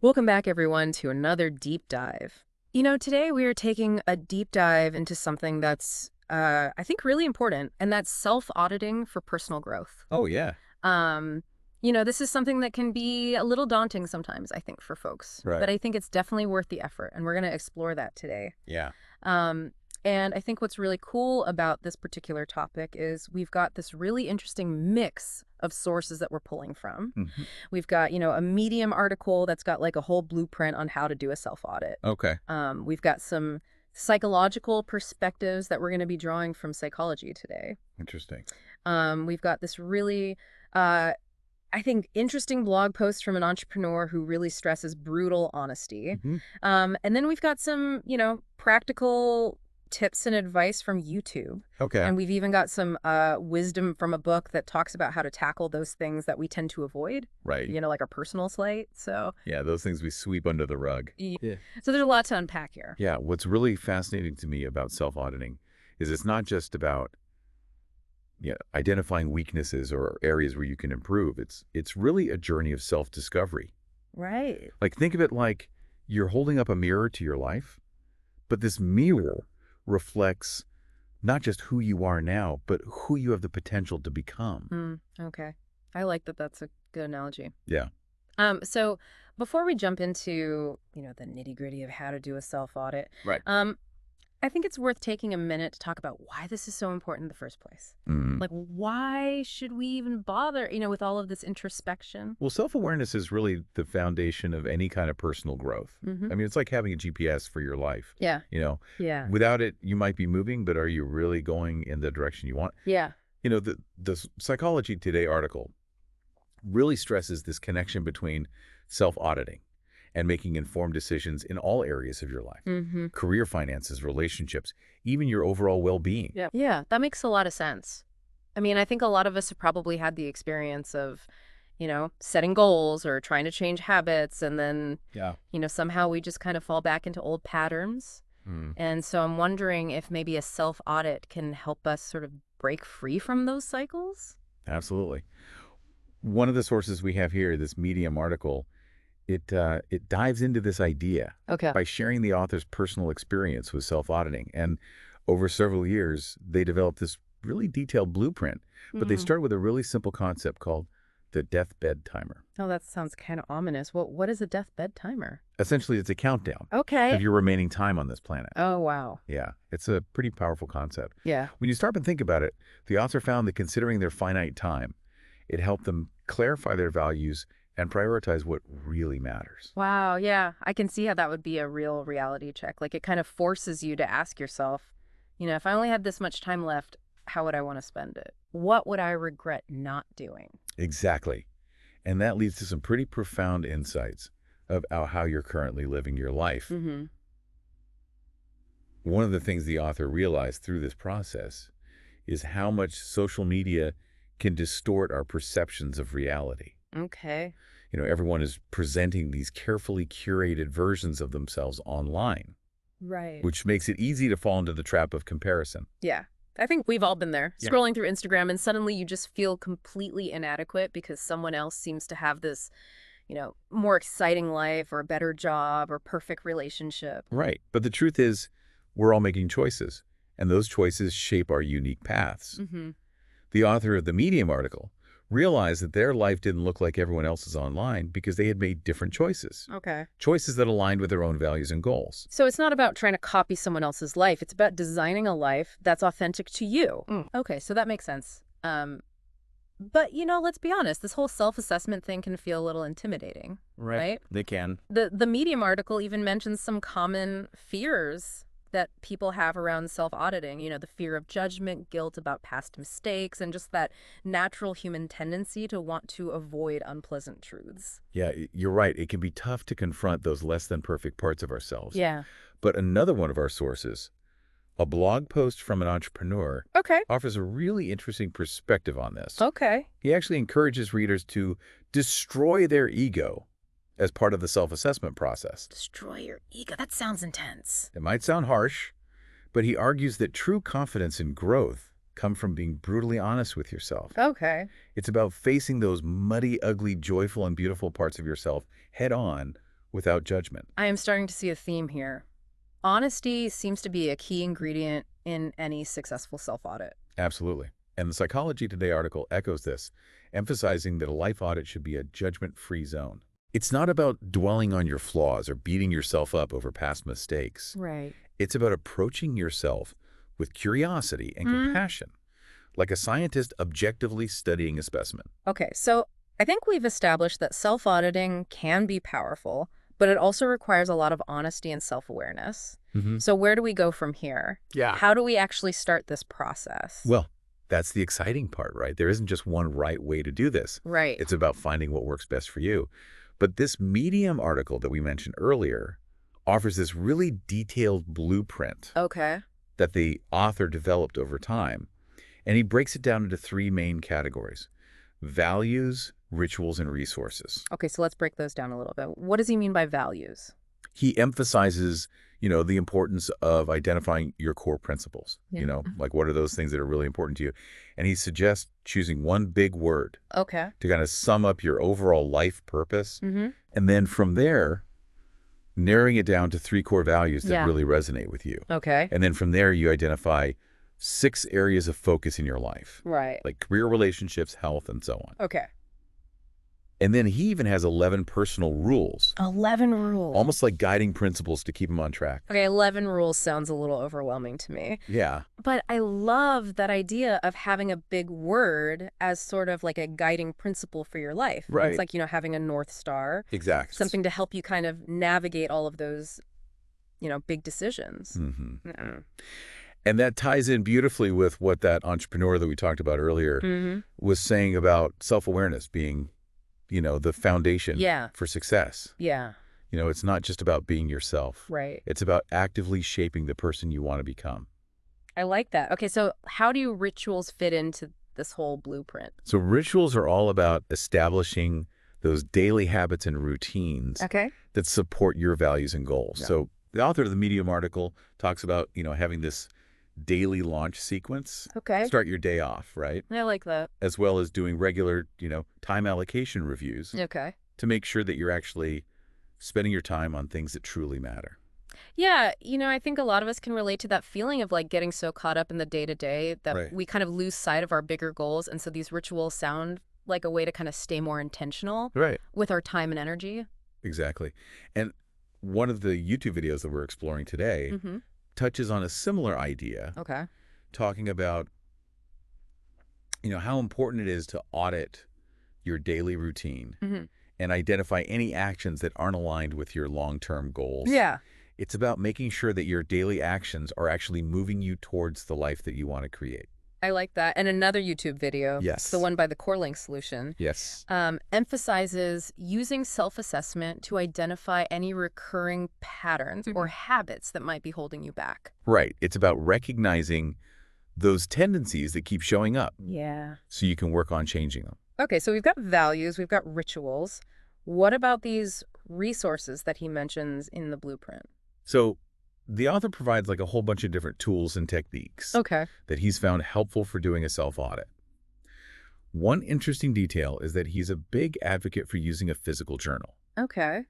Welcome back, everyone, to another deep dive. Today we are taking a deep dive into something that's, I think, really important, and that's self-auditing for personal growth. Oh, yeah. Um, this is something that can be a little daunting sometimes, I think, for folks, but Right. I think it's definitely worth the effort, and we're going to explore that today. Yeah. Um, and I think what's really cool about this particular topic is we've got this really interesting mix of sources that we're pulling from. Mhm. We've got, a Medium article that's got like a whole blueprint on how to do a self-audit. Okay. We've got some psychological perspectives that we're going to be drawing from psychology today. Interesting. We've got this really, uh, I think, interesting blog post from an entrepreneur who really stresses brutal honesty. Mhm. And then we've got some, practical tips and advice from YouTube. Okay. And we've even got some wisdom from a book that talks about how to tackle those things that we tend to avoid, Right. like our personal slight. So, Yeah, those things we sweep under the rug. Yeah. so there's a lot to unpack here. Yeah, what's really fascinating to me about self-auditing is it's not just about identifying weaknesses or areas where you can improve. It's really a journey of self-discovery. Right. Like think of it like you're holding up a mirror to your life, but this mirror reflects not just who you are now, but who you have the potential to become. Okay. I like that. That's a good analogy. Yeah. So before we jump into, the nitty-gritty of how to do a self-audit, Right. I think it's worth taking a minute to talk about why this is so important in the first place. Mhm. Like, why should we even bother, with all of this introspection? Well, self-awareness is really the foundation of any kind of personal growth. Mm-hmm. I mean, it's like having a GPS for your life. Yeah. You know, Yeah. without it, you might be moving, but are you really going in the direction you want? Yeah. The Psychology Today article really stresses this connection between self-auditing and making informed decisions in all areas of your life. Mm-hmm. Career finances, relationships, even your overall well-being. Yeah. Yeah, that makes a lot of sense. I mean, I think a lot of us have probably had the experience of, setting goals or trying to change habits, and then, Yeah. somehow we just kind of fall back into old patterns. Mm, And so I'm wondering if maybe a self-audit can help us sort of break free from those cycles. absolutely. One of the sources we have here, this Medium article, it dives into this idea Okay. by sharing the author's personal experience with self-auditing. And over several years, they developed this really detailed blueprint. But they start with a really simple concept called the deathbed timer. Oh, that sounds kind of ominous. What is a deathbed timer? Essentially, it's a countdown Okay. of your remaining time on this planet. Oh, wow. Yeah, it's a pretty powerful concept. Yeah. When you stop and think about it, the author found that considering their finite time, it helped them clarify their values and prioritize what really matters. Wow. Yeah. I can see how that would be a real reality check. Like, it kind of forces you to ask yourself, if I only had this much time left, how would I want to spend it? What would I regret not doing? Exactly. And that leads to some pretty profound insights of how you're currently living your life. Mm-hmm. One of the things the author realized through this process is how much social media can distort our perceptions of reality. Okay. Everyone is presenting these carefully curated versions of themselves online, Right. which makes it easy to fall into the trap of comparison. Yeah. I think we've all been there, Yeah. scrolling through Instagram, and suddenly you just feel completely inadequate because someone else seems to have this, more exciting life or a better job or perfect relationship. Right. But the truth is, we're all making choices, and those choices shape our unique paths. Mm-hmm. The author of the Medium article realized that their life didn't look like everyone else's online because they had made different choices. Okay. Choices that aligned with their own values and goals. So it's not about trying to copy someone else's life. It's about designing a life that's authentic to you. Okay, so that makes sense. But, let's be honest, this whole self-assessment thing can feel a little intimidating, right? They can. The Medium article even mentions some common fears that people have around self-auditing, the fear of judgment, guilt about past mistakes, and just that natural human tendency to want to avoid unpleasant truths. Yeah, you're right. It can be tough to confront those less than perfect parts of ourselves. Yeah. But another one of our sources, a blog post from an entrepreneur, Okay. offers a really interesting perspective on this. Okay. He actually encourages readers to destroy their ego as part of the self-assessment process. Destroy your ego. That sounds intense. It might sound harsh, but he argues that true confidence and growth come from being brutally honest with yourself. Okay. It's about facing those muddy, ugly, joyful, and beautiful parts of yourself head on without judgment. I am starting to see a theme here. Honesty seems to be a key ingredient in any successful self-audit. Absolutely. And the Psychology Today article echoes this, emphasizing that a life audit should be a judgment-free zone. It's not about dwelling on your flaws or beating yourself up over past mistakes. Right. It's about approaching yourself with curiosity and compassion, like a scientist objectively studying a specimen. Okay, so I think we've established that self-auditing can be powerful, but it also requires a lot of honesty and self-awareness. So where do we go from here? Yeah. How do we actually start this process? Well, that's the exciting part, right? There isn't just one right way to do this. Right. It's about finding what works best for you. But this Medium article that we mentioned earlier offers this really detailed blueprint Okay. that the author developed over time. And he breaks it down into three main categories: values, rituals, and resources. Okay, so let's break those down a little bit. What does he mean by values? He emphasizes, the importance of identifying your core principles, Yeah. like what are those things that are really important to you. And he suggests choosing one big word Okay. to kind of sum up your overall life purpose. Mm-hmm. And then from there, narrowing it down to three core values that Yeah. really resonate with you. Okay. And then from there, you identify 6 areas of focus in your life, Right. like career, relationships, health, and so on. Okay. And then he even has 11 personal rules, 11 rules. almost like guiding principles to keep him on track. Okay, 11 rules sounds a little overwhelming to me. Yeah, But I love that idea of having a big word as sort of like a guiding principle for your life. Right. It's like, having a North Star, exactly. something to help you kind of navigate all of those, big decisions. Mm. And that ties in beautifully with what that entrepreneur that we talked about earlier was saying about self-awareness being, the foundation Yeah. for success. Yeah, It's not just about being yourself. right. It's about actively shaping the person you want to become. I like that. Okay, so how do rituals fit into this whole blueprint? So rituals are all about establishing those daily habits and routines Okay. that support your values and goals. Yeah. So the author of the Medium article talks about, having this daily launch sequence. Okay. Start your day off, right? I like that. As well as doing regular, time allocation reviews Okay. to make sure that you're actually spending your time on things that truly matter. Yeah, I think a lot of us can relate to that feeling of like getting so caught up in the day-to-day that Right. we kind of lose sight of our bigger goals. And so these rituals sound like a way to kind of stay more intentional Right. with our time and energy. Exactly. And one of the YouTube videos that we're exploring today Mm-hmm. touches on a similar idea, Okay. talking about, how important it is to audit your daily routine Mm-hmm. and identify any actions that aren't aligned with your long-term goals. Yeah. It's about making sure that your daily actions are actually moving you towards the life that you want to create. I like that. And another YouTube video, Yes. it's the one by the Core Link Solution, Yes. emphasizes using self-assessment to identify any recurring patterns or habits that might be holding you back. Right. It's about recognizing those tendencies that keep showing up Yeah. so you can work on changing them. Okay, so we've got values, we've got rituals. What about these resources that he mentions in the blueprint? So the author provides like a whole bunch of different tools and techniques Okay. that he's found helpful for doing a self-audit. One interesting detail is that he's a big advocate for using a physical journal. Okay.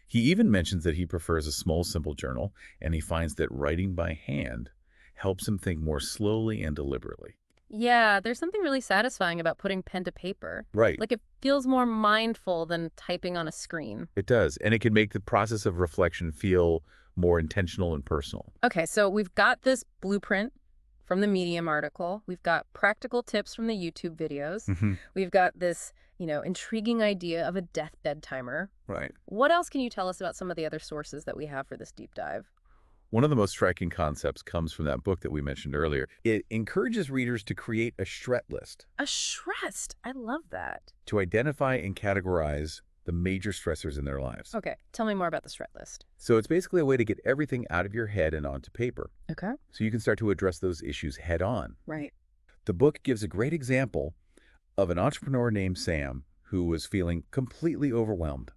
He even mentions that he prefers a small, simple journal, and he finds that writing by hand helps him think more slowly and deliberately. Yeah, there's something really satisfying about putting pen to paper. Right. Like it feels more mindful than typing on a screen. It does. And it can make the process of reflection feel more intentional and personal. Okay, so we've got this blueprint from the Medium article. We've got practical tips from the YouTube videos. We've got this, intriguing idea of a deathbed timer. Right. What else can you tell us about some of the other sources that we have for this deep dive? One of the most striking concepts comes from that book that we mentioned earlier. It encourages readers to create a Shret list A Shrest. I love that. to identify and categorize the major stressors in their lives. Okay, tell me more about the Shret list. So it's basically a way to get everything out of your head and onto paper Okay. so you can start to address those issues head on. Right. The book gives a great example of an entrepreneur named Sam who was feeling completely overwhelmed.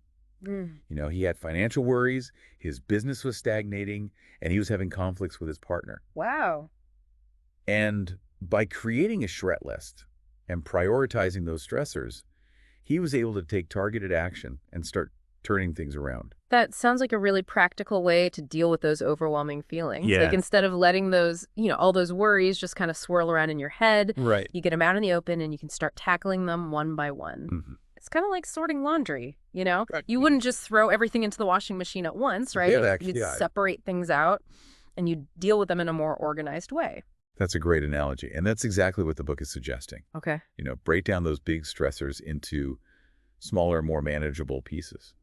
He had financial worries, his business was stagnating, and he was having conflicts with his partner. Wow. And by creating a Shret list and prioritizing those stressors, he was able to take targeted action and start turning things around. That sounds like a really practical way to deal with those overwhelming feelings. Like Yeah. instead of letting those, all those worries just kind of swirl around in your head, Right. you get them out in the open and you can start tackling them one by one. Hmm. It's kind of like sorting laundry, Right. You wouldn't just throw everything into the washing machine at once, right? Yeah, You'd yeah. separate things out and you'd deal with them in a more organized way. That's a great analogy. And that's exactly what the book is suggesting. Okay. Break down those big stressors into smaller, more manageable pieces.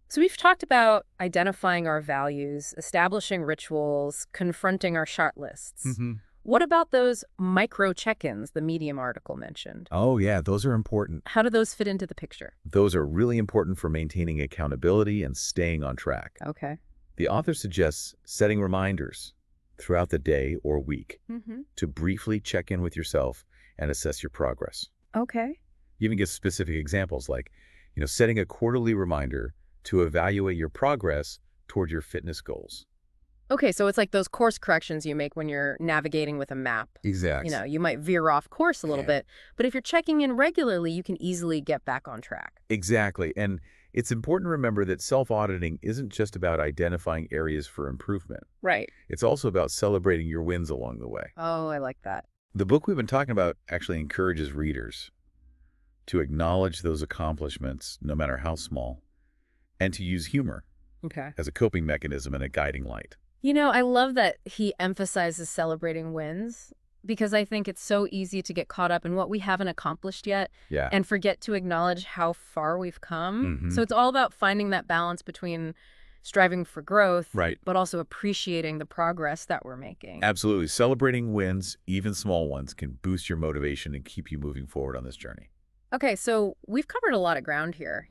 So we've talked about identifying our values, establishing rituals, confronting our shot lists. Hmm. What about those micro check-ins the Medium article mentioned? Oh, yeah, those are important. How do those fit into the picture? Those are really important for maintaining accountability and staying on track. Okay. The author suggests setting reminders throughout the day or week Mm-hmm. to briefly check in with yourself and assess your progress. Okay. You even give specific examples like, setting a quarterly reminder to evaluate your progress toward your fitness goals. Okay, so it's like those course corrections you make when you're navigating with a map. Exactly. You might veer off course a little bit, but if you're checking in regularly, you can easily get back on track. Exactly. And it's important to remember that self-auditing isn't just about identifying areas for improvement. Right. It's also about celebrating your wins along the way. Oh, I like that. The book we've been talking about actually encourages readers to acknowledge those accomplishments, no matter how small, and to use humor Okay. as a coping mechanism and a guiding light. I love that he emphasizes celebrating wins because I think it's so easy to get caught up in what we haven't accomplished yet Yeah. and forget to acknowledge how far we've come. Mhm. So it's all about finding that balance between striving for growth, Right. but also appreciating the progress that we're making. Absolutely. Celebrating wins, even small ones, can boost your motivation and keep you moving forward on this journey. Okay, so we've covered a lot of ground here,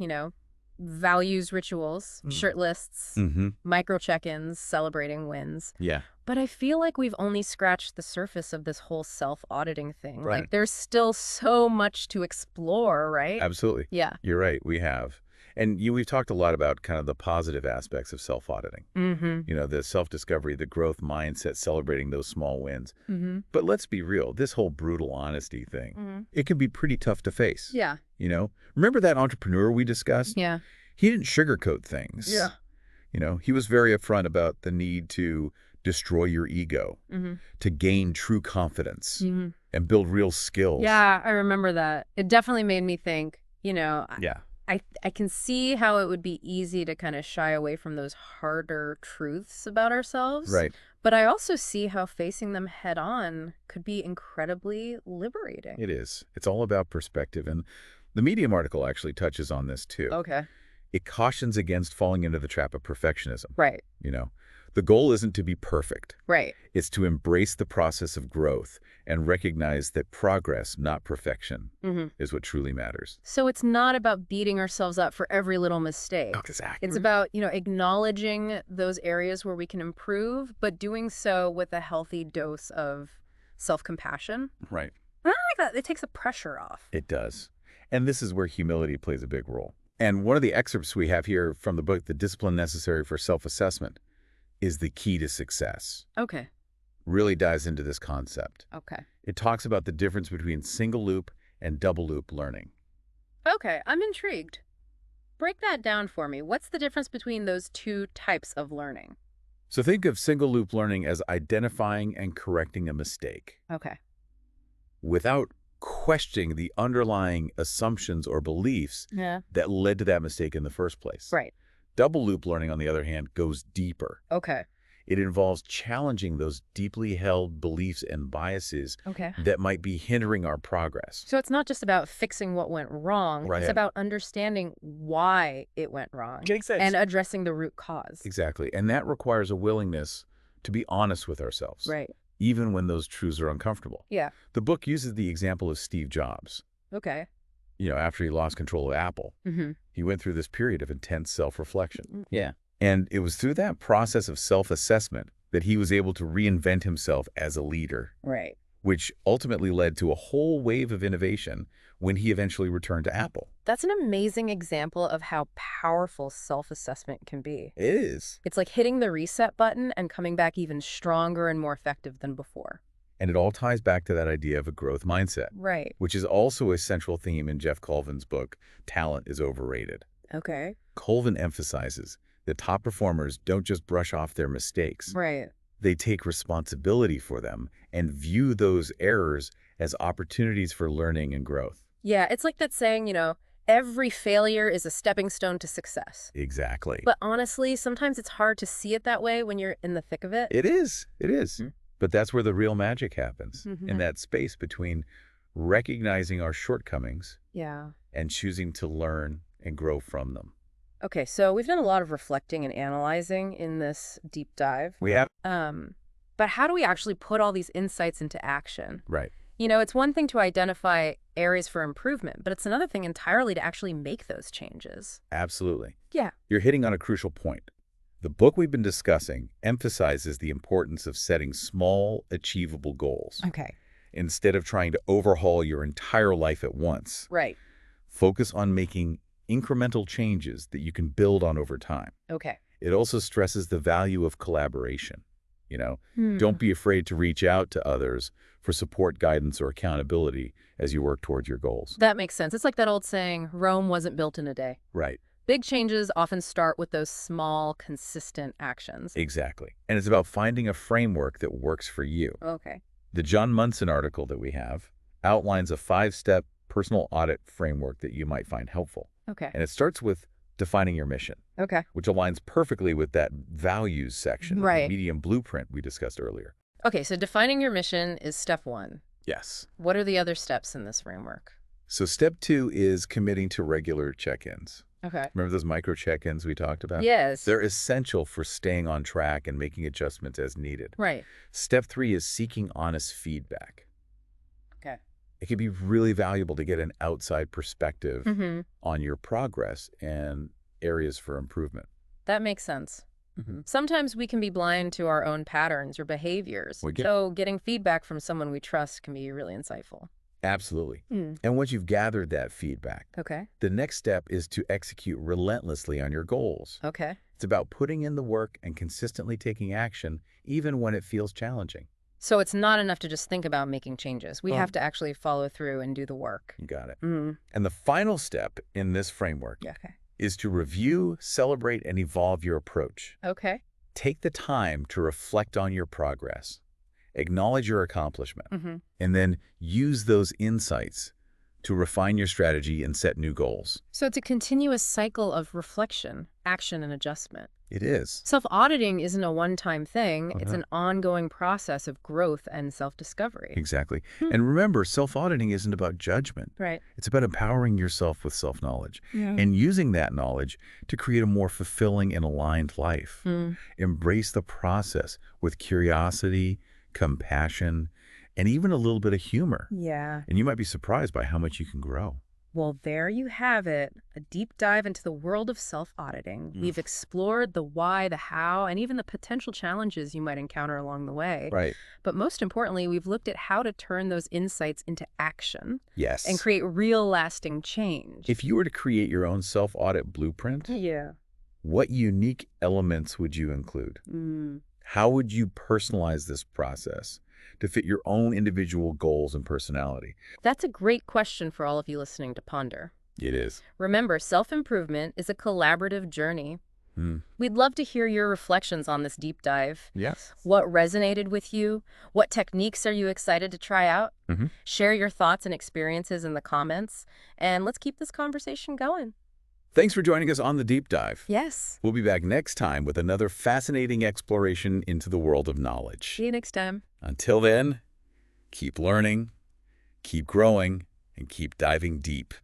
values, rituals, shirt lists, Mm-hmm. micro check-ins, celebrating wins. Yeah. But I feel like we've only scratched the surface of this whole self-auditing thing. Right. Like there's still so much to explore, right? Absolutely. Yeah. You're right. We have. And we've talked a lot about kind of the positive aspects of self-auditing. Mm-hmm. The self-discovery, the growth mindset, celebrating those small wins. Mm-hmm. But let's be real. This whole brutal honesty thing, Mm-hmm. it can be pretty tough to face. Yeah. Remember that entrepreneur we discussed? Yeah. He didn't sugarcoat things. Yeah. He was very upfront about the need to destroy your ego, Mm-hmm. to gain true confidence, Mm-hmm. and build real skills. Yeah, I remember that. It definitely made me think, Yeah. I can see how it would be easy to kind of shy away from those harder truths about ourselves. Right. But I also see how facing them head on could be incredibly liberating. It is. It's all about perspective. And the Medium article actually touches on this too. Okay. It cautions against falling into the trap of perfectionism. Right. The goal isn't to be perfect. Right. It's to embrace the process of growth and recognize that progress, not perfection, Mm-hmm. is what truly matters. So it's not about beating ourselves up for every little mistake. Exactly. It's about, acknowledging those areas where we can improve, but doing so with a healthy dose of self-compassion. Right. And I like that. It takes the pressure off. It does. And this is where humility plays a big role. And one of the excerpts we have here from the book, The Discipline Necessary for Self-Assessment, is the key to success. Okay. Really dives into this concept. Okay. It talks about the difference between single loop and double loop learning. Okay, I'm intrigued. Break that down for me. What's the difference between those two types of learning? So think of single loop learning as identifying and correcting a mistake Okay. without questioning the underlying assumptions or beliefs Yeah. that led to that mistake in the first place. Right. Double loop learning, on the other hand, goes deeper. Okay. It involves challenging those deeply held beliefs and biases Okay. that might be hindering our progress. So it's not just about fixing what went wrong. Right. It's about understanding why it went wrong Getting sense. and addressing the root cause. Exactly. And that requires a willingness to be honest with ourselves, Right. even when those truths are uncomfortable. Yeah. The book uses the example of Steve Jobs. Okay. After he lost control of Apple, Mm-hmm. he went through this period of intense self-reflection. Yeah. And it was through that process of self-assessment that he was able to reinvent himself as a leader, Right. which ultimately led to a whole wave of innovation when he eventually returned to Apple. That's an amazing example of how powerful self-assessment can be. It is. It's like hitting the reset button and coming back even stronger and more effective than before. And it all ties back to that idea of a growth mindset, Right. which is also a central theme in Jeff Colvin's book, Talent is Overrated. Okay. Colvin emphasizes The top performers don't just brush off their mistakes. Right. They take responsibility for them and view those errors as opportunities for learning and growth. Yeah, it's like that saying, every failure is a stepping stone to success. Exactly. But honestly, sometimes it's hard to see it that way when you're in the thick of it. It is. It is. Mhm. But that's where the real magic happens, in Mhm. that space between recognizing our shortcomings Yeah. and choosing to learn and grow from them. Okay, so we've done a lot of reflecting and analyzing in this deep dive. We have. But how do we actually put all these insights into action? Right. It's one thing to identify areas for improvement, but it's another thing entirely to actually make those changes. Absolutely. Yeah. You're hitting on a crucial point. The book we've been discussing emphasizes the importance of setting small, achievable goals. Okay. Instead of trying to overhaul your entire life at once, Right. focus on making incremental changes that you can build on over time. Okay. It also stresses the value of collaboration. Don't be afraid to reach out to others for support, guidance, or accountability as you work towards your goals. That makes sense. It's like that old saying, Rome wasn't built in a day. Right. Big changes often start with those small, consistent actions. Exactly. And it's about finding a framework that works for you. Okay. The John Munson article that we have outlines a 5-step personal audit framework that you might find helpful. Okay. And it starts with defining your mission, Okay. which aligns perfectly with that values section, of the Right. medium blueprint we discussed earlier. Okay, so defining your mission is step one. Yes. What are the other steps in this framework? So step 2 is committing to regular check-ins. Okay. Remember those micro check-ins we talked about? Yes. They're essential for staying on track and making adjustments as needed. Right. Step 3 is seeking honest feedback. Okay. It can be really valuable to get an outside perspective Mm-hmm. on your progress and areas for improvement. That makes sense. Mm-hmm. Sometimes we can be blind to our own patterns or behaviors. So getting feedback from someone we trust can be really insightful. Absolutely. Mm. And once you've gathered that feedback, Okay. the next step is to execute relentlessly on your goals. Okay. It's about putting in the work and consistently taking action, even when it feels challenging. So it's not enough to just think about making changes. We Well- have to actually follow through and do the work. You got it. Mm. And the final step in this framework Okay. is to review, celebrate, and evolve your approach. Okay. Take the time to reflect on your progress, acknowledge your accomplishment, Mm-hmm. and then use those insights to refine your strategy and set new goals. So it's a continuous cycle of reflection, action, and adjustment. It is. Self-auditing isn't a one-time thing. It's Uh-huh. an ongoing process of growth and self-discovery. Exactly. Hmm. And remember, self-auditing isn't about judgment. Right. It's about empowering yourself with self-knowledge Yeah. and using that knowledge to create a more fulfilling and aligned life. Mm. Embrace the process with curiosity, compassion, and even a little bit of humor. Yeah. And you might be surprised by how much you can grow. Well, there you have it. A deep dive into the world of self-auditing. We've explored the why, the how, and even the potential challenges you might encounter along the way. Right. But most importantly, we've looked at how to turn those insights into action Yes. and create real lasting change. If you were to create your own self-audit blueprint, Yeah. what unique elements would you include? Mm. How would you personalize this process to fit your own individual goals and personality? That's a great question for all of you listening to ponder. It is. Remember, self-improvement is a collaborative journey. We'd love to hear your reflections on this deep dive. Yes. What resonated with you? What techniques are you excited to try out? Mm-hmm. Share your thoughts and experiences in the comments, and let's keep this conversation going. Thanks for joining us on The Deep Dive. Yes. We'll be back next time with another fascinating exploration into the world of knowledge. See you next time. Until then, keep learning, keep growing, and keep diving deep.